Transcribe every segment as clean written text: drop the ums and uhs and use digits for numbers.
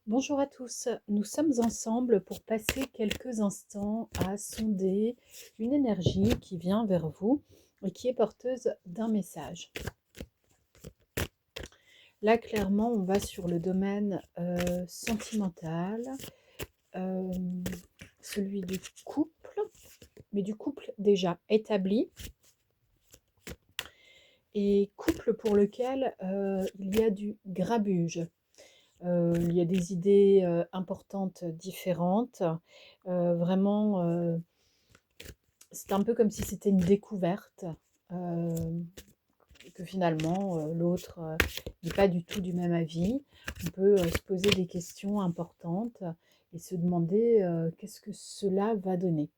Bonjour à tous, nous sommes ensemble pour passer quelques instants à sonder une énergie qui vient vers vous et qui est porteuse d'un message. Là, clairement, on va sur le domaine sentimental, euh, celui du couple, mais du couple déjà établi et couple pour lequel il y a du grabuge. Il y a des idées importantes, différentes. Vraiment, c'est un peu comme si c'était une découverte, euh, que finalement l'autre n'est pas du tout du même avis. On peut se poser des questions importantes et se demander qu'est-ce que cela va donner.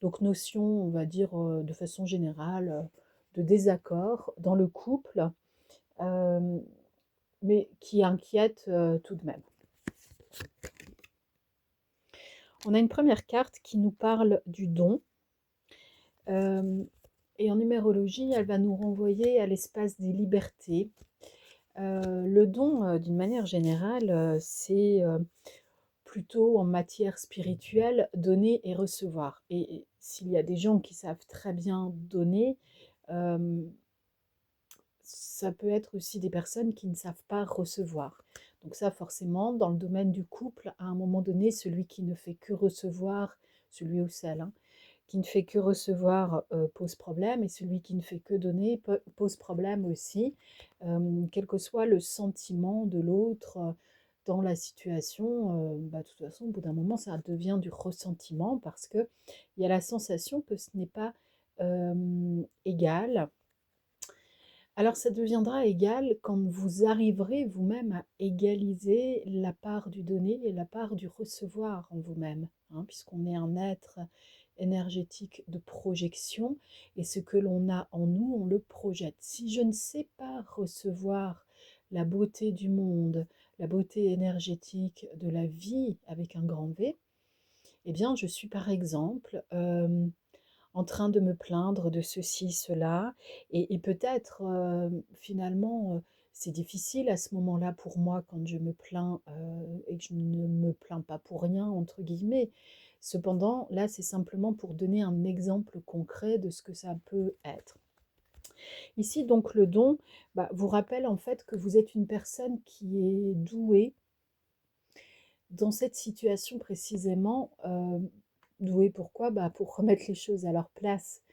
Donc notion, on va dire de façon générale, de désaccord dans le couple, euh, mais qui inquiète tout de même. On a une première carte qui nous parle du don. Euh, et en numérologie, elle va nous renvoyer à l'espace des libertés. Le don, d'une manière générale, c'est plutôt en matière spirituelle, donner et recevoir. Et s'il y a des gens qui savent très bien donner, euh, ça peut être aussi des personnes qui ne savent pas recevoir. Donc ça, forcément, dans le domaine du couple, à un moment donné, celui qui ne fait que recevoir, celui ou celle, hein, qui ne fait que recevoir pose problème, et celui qui ne fait que donner pose problème aussi, quel que soit le sentiment de l'autre dans la situation. De toute façon, au bout d'un moment, ça devient du ressentiment parce qu'il y a la sensation que ce n'est pas égal. Alors ça deviendra égal quand vous arriverez vous-même à égaliser la part du donner et la part du recevoir en vous-même, hein, puisqu'on est un être énergétique de projection et ce que l'on a en nous, on le projette. Si je ne sais pas recevoir la beauté du monde, la beauté énergétique de la vie avec un grand V, eh bien je suis par exemple en train de me plaindre de ceci, cela, et peut-être finalement c'est difficile à ce moment-là pour moi quand je me plains et que je ne me plains pas pour rien, entre guillemets. Cependant, là, c'est simplement pour donner un exemple concret de ce que ça peut être. Ici, donc, le don vous rappelle en fait que vous êtes une personne qui est douée dans cette situation précisément. Douée pourquoi? Pour remettre les choses à leur place.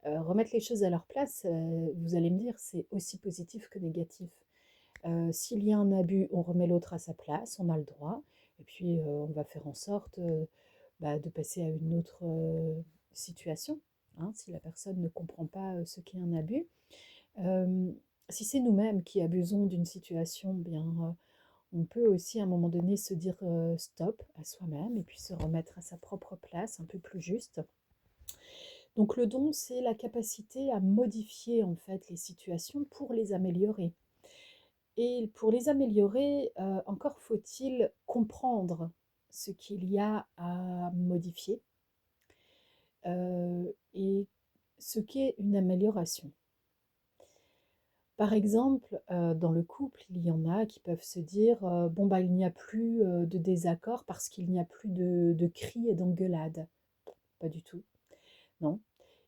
Remettre les choses à leur place, vous allez me dire, c'est aussi positif que négatif. S'il y a un abus, on remet l'autre à sa place, on a le droit, et puis on va faire en sorte de passer à une autre situation, hein, si la personne ne comprend pas ce qu'est un abus. Euh, Si c'est nous-mêmes qui abusons d'une situation, bien, on peut aussi à un moment donné se dire stop à soi-même et puis se remettre à sa propre place, un peu plus juste. Donc le don, c'est la capacité à modifier en fait les situations pour les améliorer. Et pour les améliorer, encore faut-il comprendre ce qu'il y a à modifier et ce qu'est une amélioration. Par exemple, dans le couple, il y en a qui peuvent se dire bon, il n'y a plus de désaccord parce qu'il n'y a plus de cris et d'engueulades. Pas du tout, non.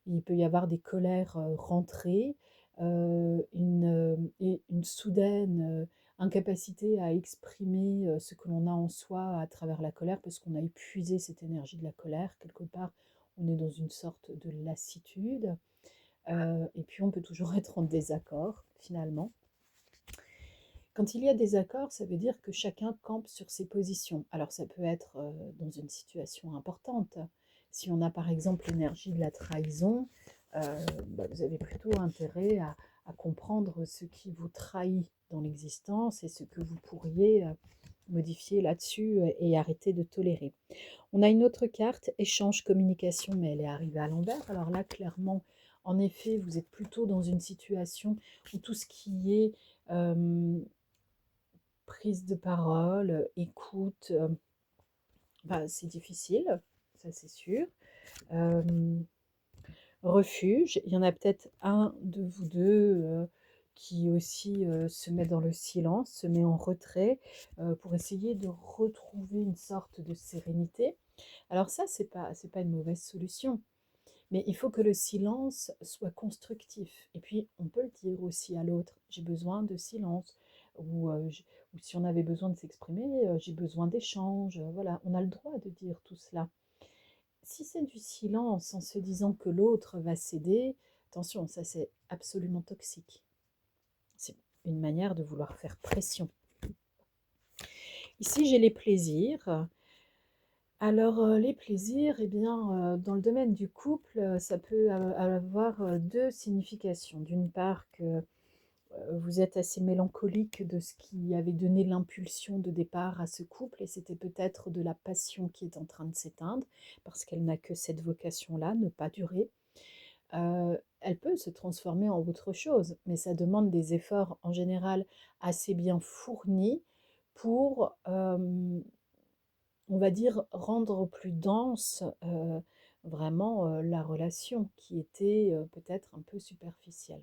Il peut y avoir des colères rentrées, une soudaine incapacité à exprimer ce que l'on a en soi à travers la colère parce qu'on a épuisé cette énergie de la colère. Quelque part, on est dans une sorte de lassitude. Et puis, on peut toujours être en désaccord, finalement. Quand il y a des accords, ça veut dire que chacun campe sur ses positions. Alors ça peut être dans une situation importante. Si on a par exemple l'énergie de la trahison, vous avez plutôt intérêt à comprendre ce qui vous trahit dans l'existence et ce que vous pourriez modifier là-dessus et arrêter de tolérer. On a une autre carte, échange, communication, mais elle est arrivée à l'envers. Alors là, clairement, en effet, vous êtes plutôt dans une situation où tout ce qui est prise de parole, écoute, c'est difficile, ça c'est sûr. Euh, Refuge, il y en a peut-être un de vous deux qui aussi se met dans le silence, se met en retrait pour essayer de retrouver une sorte de sérénité. Alors ça, c'est pas une mauvaise solution, mais il faut que le silence soit constructif. Et puis, on peut le dire aussi à l'autre, j'ai besoin de silence, ou si on avait besoin de s'exprimer, j'ai besoin d'échange. Voilà, on a le droit de dire tout cela. Si c'est du silence en se disant que l'autre va céder, attention, ça c'est absolument toxique. C'est une manière de vouloir faire pression. Ici, j'ai les plaisirs. Alors, les plaisirs, eh bien, dans le domaine du couple, ça peut avoir deux significations. D'une part, que vous êtes assez mélancolique de ce qui avait donné l'impulsion de départ à ce couple, et c'était peut-être de la passion qui est en train de s'éteindre, parce qu'elle n'a que cette vocation-là, ne pas durer. Elle peut se transformer en autre chose, mais ça demande des efforts en général assez bien fournis pour, on va dire, rendre plus dense vraiment la relation qui était peut-être un peu superficielle.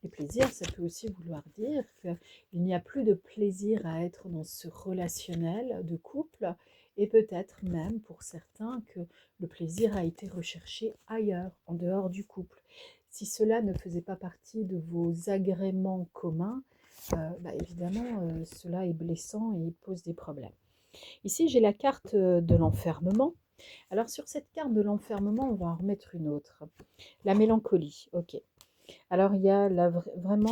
Les plaisirs, ça peut aussi vouloir dire qu'il n'y a plus de plaisir à être dans ce relationnel de couple, et peut-être même pour certains que le plaisir a été recherché ailleurs, en dehors du couple. Si cela ne faisait pas partie de vos agréments communs, évidemment, cela est blessant et pose des problèmes. Ici, j'ai la carte de l'enfermement. Alors, sur cette carte de l'enfermement, on va en remettre une autre. La mélancolie, ok. Alors, il y a vraiment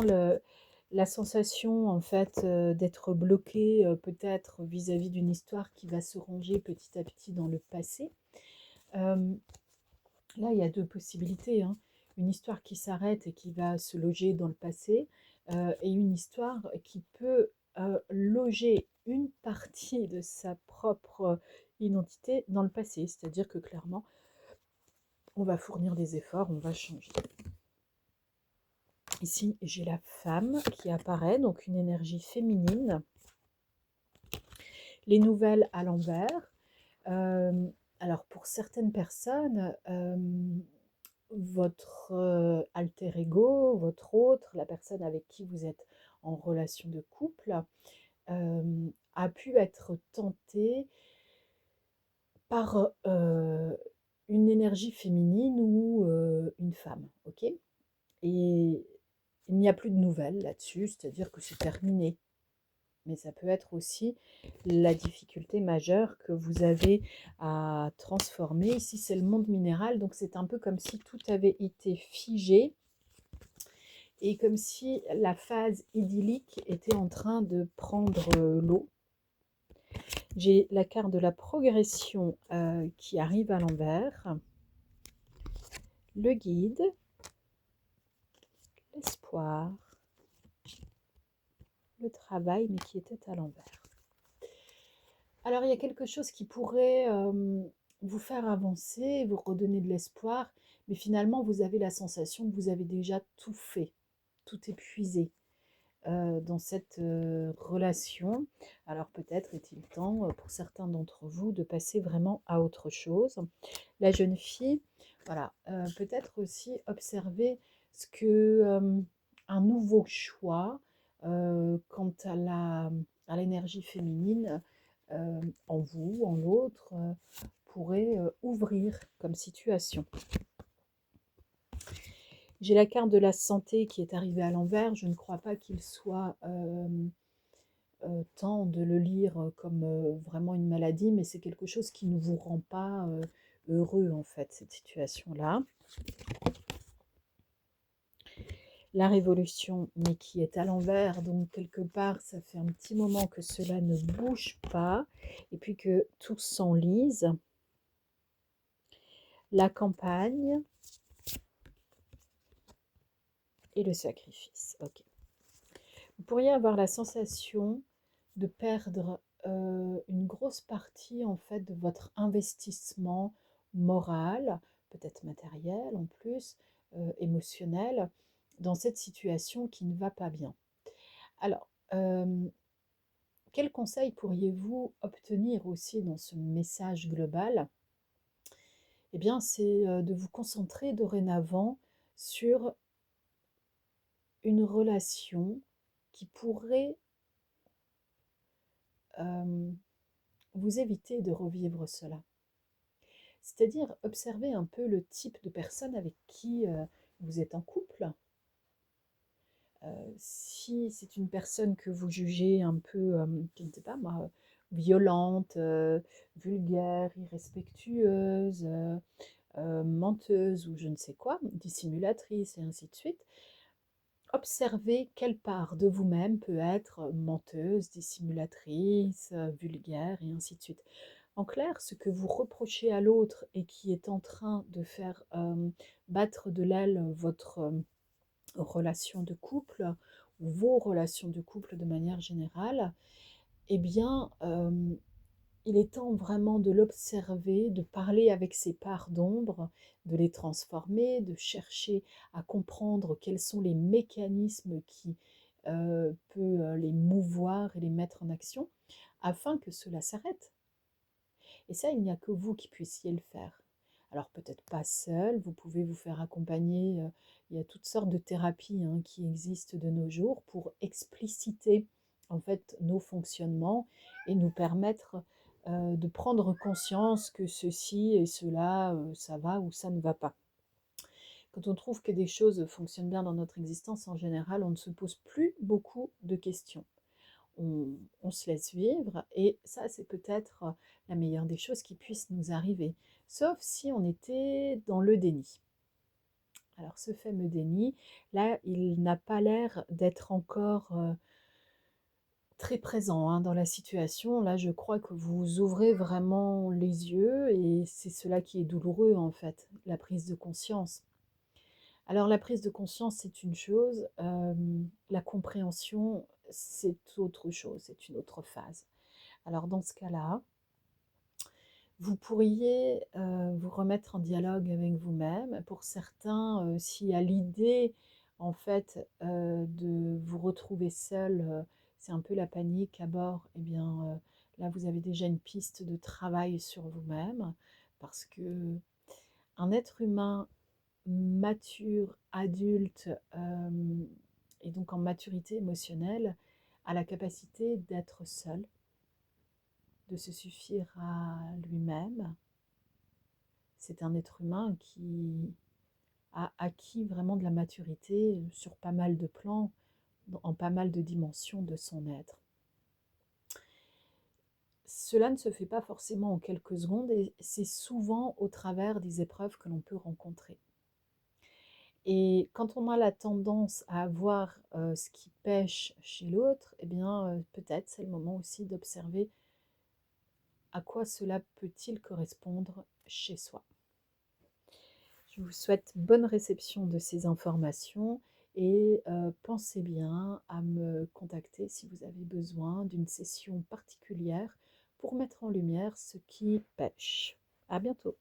la sensation, en fait, d'être bloqué, peut-être vis-à-vis d'une histoire qui va se ranger petit à petit dans le passé. Euh, Là, il y a deux possibilités, hein. Une histoire qui s'arrête et qui va se loger dans le passé, et une histoire qui peut loger une partie de sa propre identité dans le passé. C'est-à-dire que clairement, on va fournir des efforts, on va changer. Ici, j'ai la femme qui apparaît, donc une énergie féminine. Les nouvelles à l'envers. Euh, alors, pour certaines personnes, votre alter ego, votre autre, la personne avec qui vous êtes en relation de couple, a pu être tenté par une énergie féminine ou une femme, ok. Et il n'y a plus de nouvelles là-dessus, c'est-à-dire que c'est terminé. Mais ça peut être aussi la difficulté majeure que vous avez à transformer. Ici, c'est le monde minéral, donc c'est un peu comme si tout avait été figé et comme si la phase idyllique était en train de prendre l'eau. J'ai la carte de la progression qui arrive à l'envers, le guide, l'espoir, le travail, mais qui était à l'envers. Alors, il y a quelque chose qui pourrait vous faire avancer, vous redonner de l'espoir, mais finalement, vous avez la sensation que vous avez déjà tout fait, tout épuisé dans cette relation. Alors, peut-être est-il temps pour certains d'entre vous de passer vraiment à autre chose. La jeune fille, voilà, peut-être aussi observer ce que un nouveau choix quant à l'énergie féminine en vous, en l'autre, pourrait ouvrir comme situation. J'ai la carte de la santé qui est arrivée à l'envers. Je ne crois pas qu'il soit temps de le lire comme vraiment une maladie, mais c'est quelque chose qui ne vous rend pas heureux, en fait, cette situation-là. La révolution, mais qui est à l'envers, donc quelque part, ça fait un petit moment que cela ne bouge pas, et puis que tout s'enlise. La campagne et le sacrifice. Ok. Vous pourriez avoir la sensation de perdre une grosse partie en fait de votre investissement moral, peut-être matériel en plus, émotionnel, dans cette situation qui ne va pas bien. Alors, quel conseil pourriez-vous obtenir aussi dans ce message global? Eh bien, c'est de vous concentrer dorénavant sur une relation qui pourrait euh, vous éviter de revivre cela. C'est-à-dire observer un peu le type de personne avec qui vous êtes en couple. Si c'est une personne que vous jugez un peu, je ne sais pas moi, violente, vulgaire, irrespectueuse, menteuse ou je ne sais quoi, dissimulatrice et ainsi de suite, observez quelle part de vous-même peut être menteuse, dissimulatrice, vulgaire et ainsi de suite. En clair, ce que vous reprochez à l'autre et qui est en train de faire battre de l'aile votre relation de couple ou vos relations de couple de manière générale, eh bien, il est temps vraiment de l'observer, de parler avec ces parts d'ombre, de les transformer, de chercher à comprendre quels sont les mécanismes qui peuvent les mouvoir et les mettre en action, afin que cela s'arrête. Et ça, il n'y a que vous qui puissiez le faire. Alors peut-être pas seul, vous pouvez vous faire accompagner. Il y a toutes sortes de thérapies qui existent de nos jours pour expliciter en fait nos fonctionnements et nous permettre de prendre conscience que ceci et cela, ça va ou ça ne va pas. Quand on trouve que des choses fonctionnent bien dans notre existence, en général, on ne se pose plus beaucoup de questions. On se laisse vivre et ça, c'est peut-être la meilleure des choses qui puissent nous arriver. Sauf si on était dans le déni. Alors ce fameux déni, là, il n'a pas l'air d'être encore très présent dans la situation. Là, je crois que vous ouvrez vraiment les yeux et c'est cela qui est douloureux en fait, la prise de conscience. Alors la prise de conscience, c'est une chose, la compréhension, c'est autre chose, c'est une autre phase. Alors dans ce cas-là, vous pourriez vous remettre en dialogue avec vous-même. Pour certains, s'il y a l'idée en fait de vous retrouver seul, c'est un peu la panique à bord, eh bien là vous avez déjà une piste de travail sur vous-même parce que un être humain mature, adulte et donc en maturité émotionnelle a la capacité d'être seul, de se suffire à lui-même. C'est un être humain qui a acquis vraiment de la maturité sur pas mal de plans, en pas mal de dimensions de son être. Cela ne se fait pas forcément en quelques secondes et c'est souvent au travers des épreuves que l'on peut rencontrer. Et quand on a la tendance à voir ce qui pêche chez l'autre, eh bien peut-être c'est le moment aussi d'observer à quoi cela peut-il correspondre chez soi. Je vous souhaite bonne réception de ces informations et pensez bien à me contacter si vous avez besoin d'une session particulière pour mettre en lumière ce qui pêche. À bientôt.